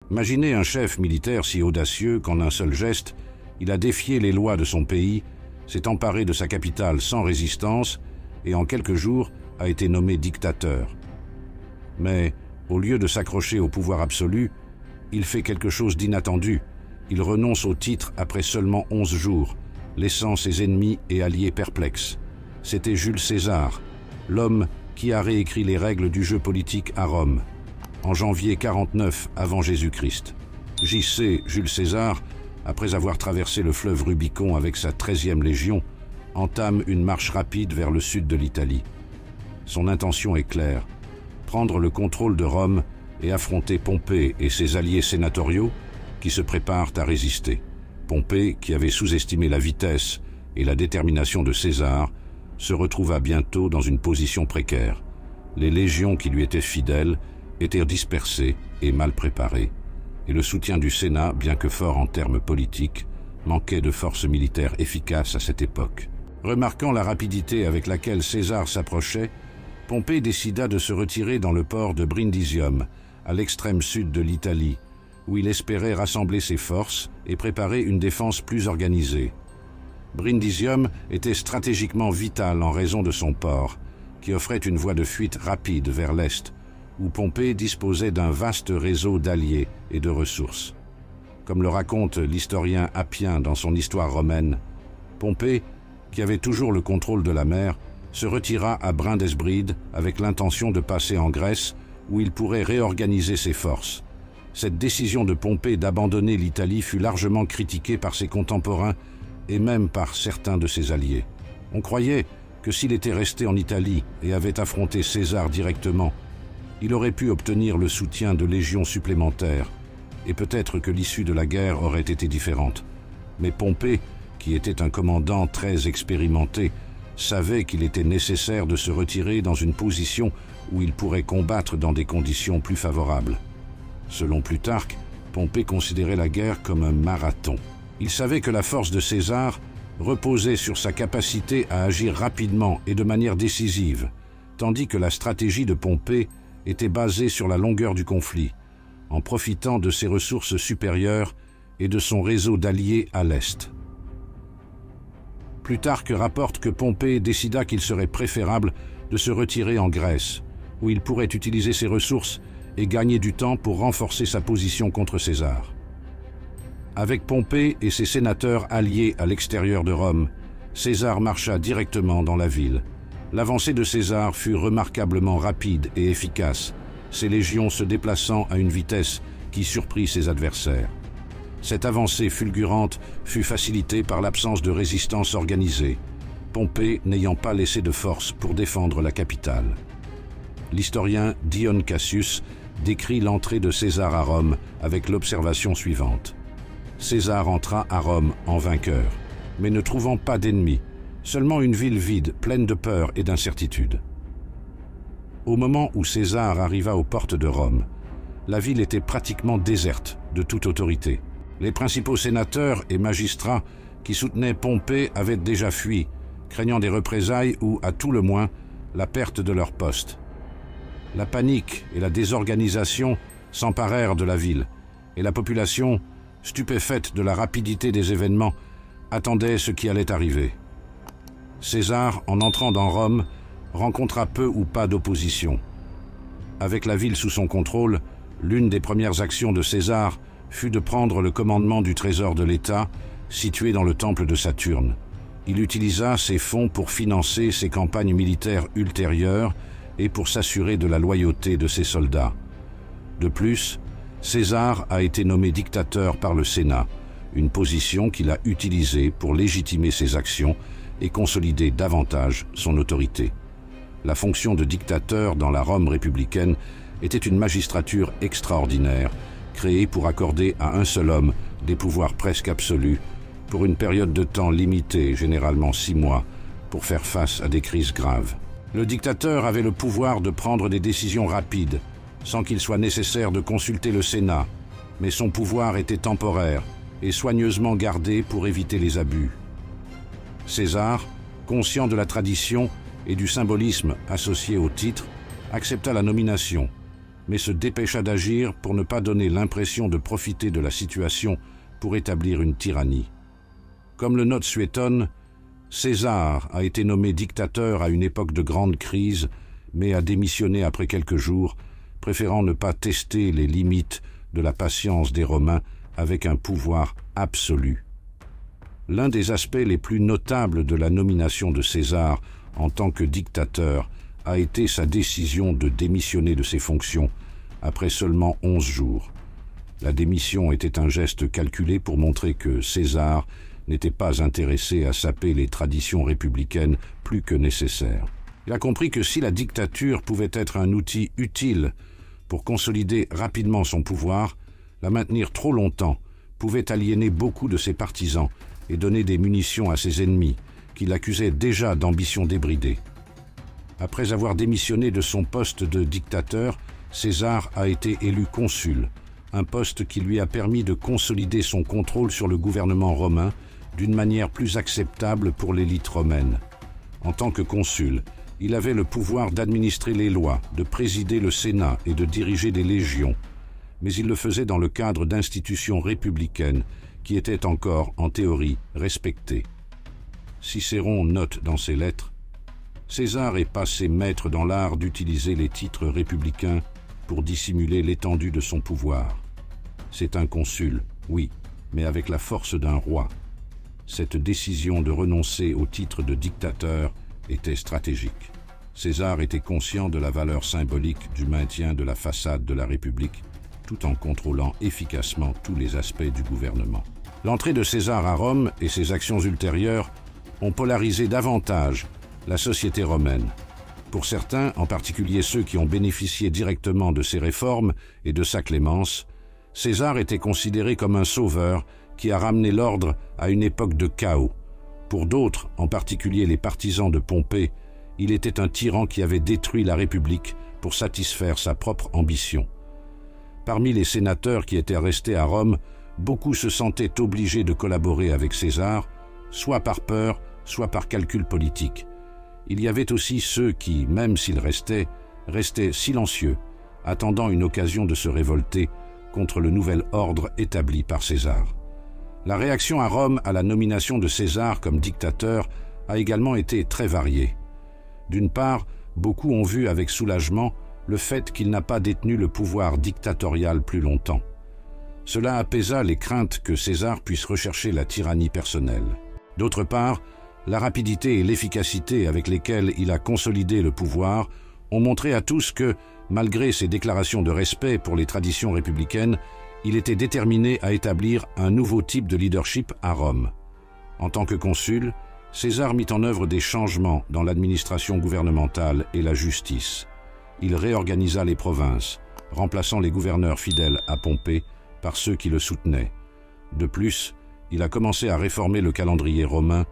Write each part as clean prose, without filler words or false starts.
Imaginez un chef militaire si audacieux qu'en un seul geste, il a défié les lois de son pays, s'est emparé de sa capitale sans résistance et en quelques jours a été nommé dictateur. Mais au lieu de s'accrocher au pouvoir absolu, il fait quelque chose d'inattendu. Il renonce au titre après seulement 11 jours, laissant ses ennemis et alliés perplexes. C'était Jules César, l'homme qui a réécrit les règles du jeu politique à Rome, en janvier 49 avant Jésus-Christ. J.C. Jules César, après avoir traversé le fleuve Rubicon avec sa 13e légion, entame une marche rapide vers le sud de l'Italie. Son intention est claire, prendre le contrôle de Rome et affronter Pompée et ses alliés sénatoriaux qui se préparent à résister. Pompée, qui avait sous-estimé la vitesse et la détermination de César, se retrouva bientôt dans une position précaire. Les légions qui lui étaient fidèles étaient dispersées et mal préparées, et le soutien du Sénat, bien que fort en termes politiques, manquait de forces militaires efficaces à cette époque. Remarquant la rapidité avec laquelle César s'approchait, Pompée décida de se retirer dans le port de Brindisium, à l'extrême sud de l'Italie, où il espérait rassembler ses forces et préparer une défense plus organisée. Brindisium était stratégiquement vital en raison de son port, qui offrait une voie de fuite rapide vers l'est, où Pompée disposait d'un vaste réseau d'alliés et de ressources. Comme le raconte l'historien Appien dans son Histoire romaine, Pompée, qui avait toujours le contrôle de la mer, se retira à Brindesbride avec l'intention de passer en Grèce, où il pourrait réorganiser ses forces. Cette décision de Pompée d'abandonner l'Italie fut largement critiquée par ses contemporains et même par certains de ses alliés. On croyait que s'il était resté en Italie et avait affronté César directement, il aurait pu obtenir le soutien de légions supplémentaires, et peut-être que l'issue de la guerre aurait été différente. Mais Pompée, qui était un commandant très expérimenté, savait qu'il était nécessaire de se retirer dans une position où il pourrait combattre dans des conditions plus favorables. Selon Plutarque, Pompée considérait la guerre comme un marathon. Il savait que la force de César reposait sur sa capacité à agir rapidement et de manière décisive, tandis que la stratégie de Pompée était basée sur la longueur du conflit, en profitant de ses ressources supérieures et de son réseau d'alliés à l'Est. Plutarque rapporte que Pompée décida qu'il serait préférable de se retirer en Grèce, où il pourrait utiliser ses ressources et gagner du temps pour renforcer sa position contre César. Avec Pompée et ses sénateurs alliés à l'extérieur de Rome, César marcha directement dans la ville. L'avancée de César fut remarquablement rapide et efficace, ses légions se déplaçant à une vitesse qui surprit ses adversaires. Cette avancée fulgurante fut facilitée par l'absence de résistance organisée, Pompée n'ayant pas laissé de force pour défendre la capitale. L'historien Dion Cassius décrit l'entrée de César à Rome avec l'observation suivante. César entra à Rome en vainqueur, mais ne trouvant pas d'ennemis, seulement une ville vide, pleine de peur et d'incertitude. Au moment où César arriva aux portes de Rome, la ville était pratiquement déserte de toute autorité. Les principaux sénateurs et magistrats qui soutenaient Pompée avaient déjà fui, craignant des représailles ou, à tout le moins, la perte de leur poste. La panique et la désorganisation s'emparèrent de la ville, et la population, stupéfaite de la rapidité des événements, attendait ce qui allait arriver. César, en entrant dans Rome, rencontra peu ou pas d'opposition. Avec la ville sous son contrôle, l'une des premières actions de César fut de prendre le commandement du trésor de l'État, situé dans le temple de Saturne. Il utilisa ces fonds pour financer ses campagnes militaires ultérieures et pour s'assurer de la loyauté de ses soldats. De plus, César a été nommé dictateur par le Sénat, une position qu'il a utilisée pour légitimer ses actions et consolider davantage son autorité. La fonction de dictateur dans la Rome républicaine était une magistrature extraordinaire, créée pour accorder à un seul homme des pouvoirs presque absolus, pour une période de temps limitée, généralement 6 mois, pour faire face à des crises graves. Le dictateur avait le pouvoir de prendre des décisions rapides, sans qu'il soit nécessaire de consulter le Sénat, mais son pouvoir était temporaire et soigneusement gardé pour éviter les abus. César, conscient de la tradition et du symbolisme associé au titre, accepta la nomination, mais se dépêcha d'agir pour ne pas donner l'impression de profiter de la situation pour établir une tyrannie. Comme le note Suétone, César a été nommé dictateur à une époque de grande crise, mais a démissionné après quelques jours, préférant ne pas tester les limites de la patience des Romains avec un pouvoir absolu. L'un des aspects les plus notables de la nomination de César en tant que dictateur a été sa décision de démissionner de ses fonctions après seulement 11 jours. La démission était un geste calculé pour montrer que César n'était pas intéressé à saper les traditions républicaines plus que nécessaires. Il a compris que si la dictature pouvait être un outil utile pour consolider rapidement son pouvoir, la maintenir trop longtemps pouvait aliéner beaucoup de ses partisans et donner des munitions à ses ennemis, qui l'accusaient déjà d'ambition débridée. Après avoir démissionné de son poste de dictateur, César a été élu consul, un poste qui lui a permis de consolider son contrôle sur le gouvernement romain d'une manière plus acceptable pour l'élite romaine. En tant que consul, il avait le pouvoir d'administrer les lois, de présider le Sénat et de diriger des légions, mais il le faisait dans le cadre d'institutions républicaines qui étaient encore, en théorie, respectées. Cicéron note dans ses lettres « César est passé maître dans l'art d'utiliser les titres républicains pour dissimuler l'étendue de son pouvoir. C'est un consul, oui, mais avec la force d'un roi. Cette décision de renoncer au titre de dictateur était stratégique. César était conscient de la valeur symbolique du maintien de la façade de la République, tout en contrôlant efficacement tous les aspects du gouvernement. L'entrée de César à Rome et ses actions ultérieures ont polarisé davantage la société romaine. Pour certains, en particulier ceux qui ont bénéficié directement de ses réformes et de sa clémence, César était considéré comme un sauveur qui a ramené l'ordre à une époque de chaos. Pour d'autres, en particulier les partisans de Pompée, il était un tyran qui avait détruit la République pour satisfaire sa propre ambition. Parmi les sénateurs qui étaient restés à Rome, beaucoup se sentaient obligés de collaborer avec César, soit par peur, soit par calcul politique. Il y avait aussi ceux qui, même s'ils restaient silencieux, attendant une occasion de se révolter contre le nouvel ordre établi par César. La réaction à Rome à la nomination de César comme dictateur a également été très variée. D'une part, beaucoup ont vu avec soulagement le fait qu'il n'a pas détenu le pouvoir dictatorial plus longtemps. Cela apaisa les craintes que César puisse rechercher la tyrannie personnelle. D'autre part, la rapidité et l'efficacité avec lesquelles il a consolidé le pouvoir ont montré à tous que, malgré ses déclarations de respect pour les traditions républicaines, il était déterminé à établir un nouveau type de leadership à Rome. En tant que consul, César mit en œuvre des changements dans l'administration gouvernementale et la justice. Il réorganisa les provinces, remplaçant les gouverneurs fidèles à Pompée par ceux qui le soutenaient. De plus, il a commencé à réformer le calendrier romain,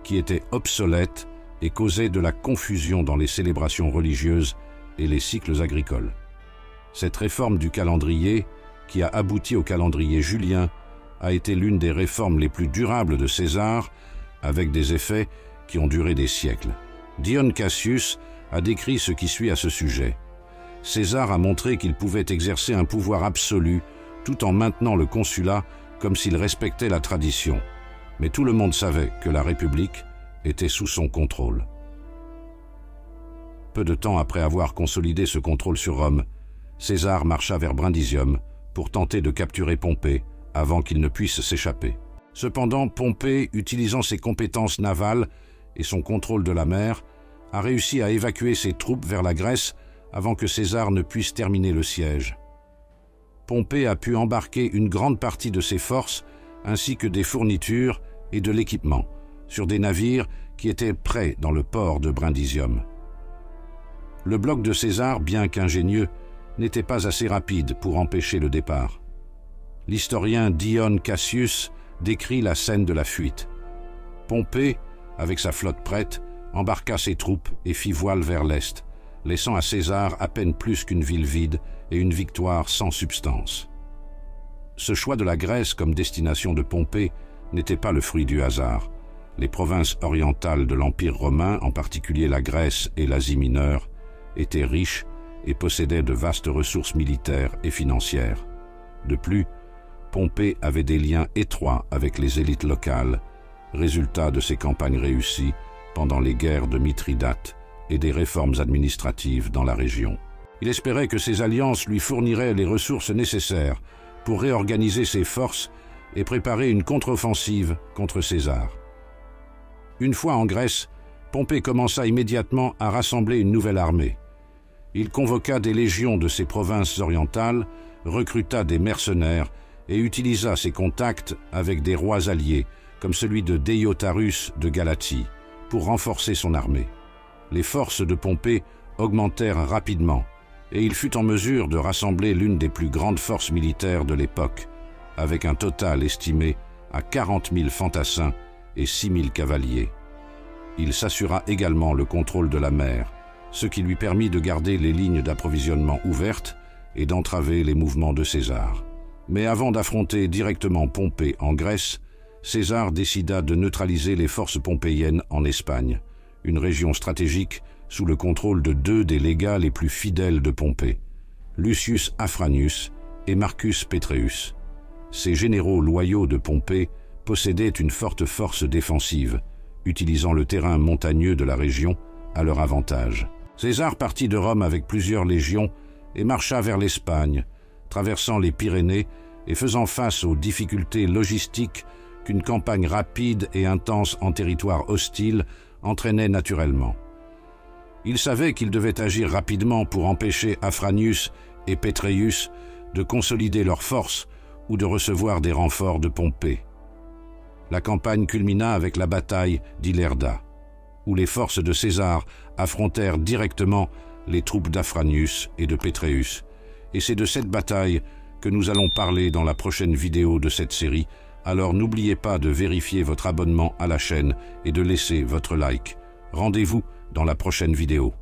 qui était obsolète et causait de la confusion dans les célébrations religieuses et les cycles agricoles. Cette réforme du calendrier, qui a abouti au calendrier julien, a été l'une des réformes les plus durables de César, avec des effets qui ont duré des siècles. Dion Cassius a décrit ce qui suit à ce sujet. César a montré qu'il pouvait exercer un pouvoir absolu tout en maintenant le consulat comme s'il respectait la tradition. Mais tout le monde savait que la République était sous son contrôle. Peu de temps après avoir consolidé ce contrôle sur Rome, César marcha vers Brundisium pour tenter de capturer Pompée avant qu'il ne puisse s'échapper. Cependant, Pompée, utilisant ses compétences navales et son contrôle de la mer, a réussi à évacuer ses troupes vers la Grèce avant que César ne puisse terminer le siège. Pompée a pu embarquer une grande partie de ses forces ainsi que des fournitures et de l'équipement sur des navires qui étaient prêts dans le port de Brundisium. Le bloc de César, bien qu'ingénieux, n'était pas assez rapide pour empêcher le départ. L'historien Dion Cassius décrit la scène de la fuite. Pompée, avec sa flotte prête, embarqua ses troupes et fit voile vers l'est, laissant à César à peine plus qu'une ville vide et une victoire sans substance. Ce choix de la Grèce comme destination de Pompée n'était pas le fruit du hasard. Les provinces orientales de l'Empire romain, en particulier la Grèce et l'Asie mineure, étaient riches et possédait de vastes ressources militaires et financières. De plus, Pompée avait des liens étroits avec les élites locales, résultat de ses campagnes réussies pendant les guerres de Mithridate et des réformes administratives dans la région. Il espérait que ces alliances lui fourniraient les ressources nécessaires pour réorganiser ses forces et préparer une contre-offensive contre César. Une fois en Grèce, Pompée commença immédiatement à rassembler une nouvelle armée. Il convoqua des légions de ses provinces orientales, recruta des mercenaires et utilisa ses contacts avec des rois alliés, comme celui de Deiotarus de Galatie, pour renforcer son armée. Les forces de Pompée augmentèrent rapidement, et il fut en mesure de rassembler l'une des plus grandes forces militaires de l'époque, avec un total estimé à 40 000 fantassins et 6 000 cavaliers. Il s'assura également le contrôle de la mer, ce qui lui permit de garder les lignes d'approvisionnement ouvertes et d'entraver les mouvements de César. Mais avant d'affronter directement Pompée en Grèce, César décida de neutraliser les forces pompéiennes en Espagne, une région stratégique sous le contrôle de deux des légats les plus fidèles de Pompée, Lucius Afranius et Marcus Petreius. Ces généraux loyaux de Pompée possédaient une forte force défensive, utilisant le terrain montagneux de la région à leur avantage. César partit de Rome avec plusieurs légions et marcha vers l'Espagne, traversant les Pyrénées et faisant face aux difficultés logistiques qu'une campagne rapide et intense en territoire hostile entraînait naturellement. Il savait qu'il devait agir rapidement pour empêcher Afranius et Petreius de consolider leurs forces ou de recevoir des renforts de Pompée. La campagne culmina avec la bataille d'Ilerda, où les forces de César affrontèrent directement les troupes d'Afranius et de Petreius, et c'est de cette bataille que nous allons parler dans la prochaine vidéo de cette série. Alors n'oubliez pas de vérifier votre abonnement à la chaîne et de laisser votre like. Rendez-vous dans la prochaine vidéo.